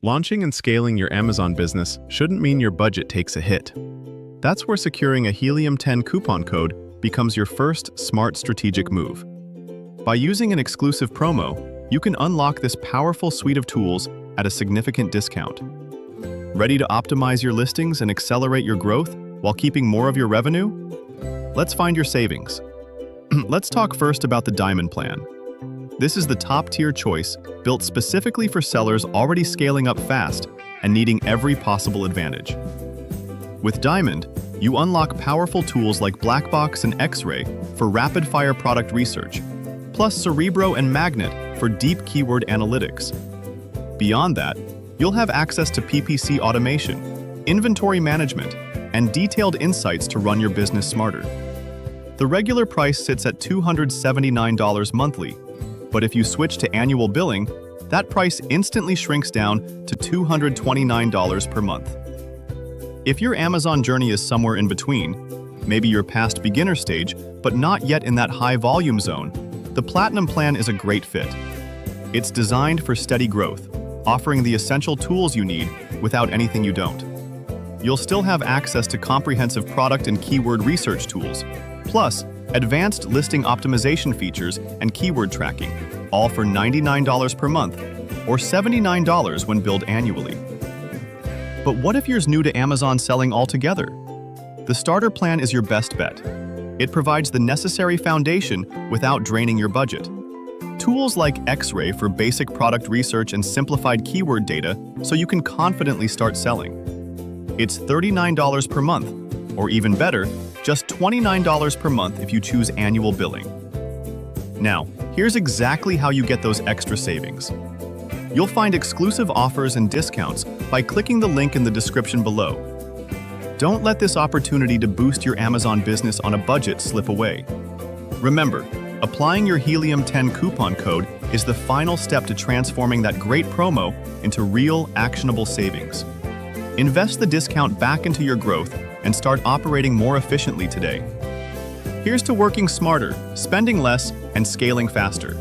Launching and scaling your Amazon business shouldn't mean your budget takes a hit. That's where securing a Helium 10 coupon code becomes your first smart strategic move. By using an exclusive promo, you can unlock this powerful suite of tools at a significant discount. Ready to optimize your listings and accelerate your growth while keeping more of your revenue? Let's find your savings. Let's talk first about the Diamond plan. This is the top-tier choice built specifically for sellers already scaling up fast and needing every possible advantage. With Diamond, you unlock powerful tools like Blackbox and X-Ray for rapid-fire product research, plus Cerebro and Magnet for deep keyword analytics. Beyond that, you'll have access to PPC automation, inventory management, and detailed insights to run your business smarter. The regular price sits at $279 monthly, but if you switch to annual billing, that price instantly shrinks down to $229 per month. If your Amazon journey is somewhere in between, maybe you're past beginner stage, but not yet in that high volume zone, the Platinum plan is a great fit. It's designed for steady growth, offering the essential tools you need without anything you don't. You'll still have access to comprehensive product and keyword research tools, plus advanced listing optimization features and keyword tracking, all for $99 per month or $79 when billed annually. But what if you're new to Amazon selling altogether? The starter plan is your best bet. It provides the necessary foundation without draining your budget. Tools like X-Ray for basic product research and simplified keyword data so you can confidently start selling. It's $39 per month, or even better, just $29 per month if you choose annual billing. Now, here's exactly how you get those extra savings. You'll find exclusive offers and discounts by clicking the link in the description below. Don't let this opportunity to boost your Amazon business on a budget slip away. Remember, applying your Helium 10 coupon code is the final step to transforming that great promo into real, actionable savings. Invest the discount back into your growth and start operating more efficiently today. Here's to working smarter, spending less, and scaling faster.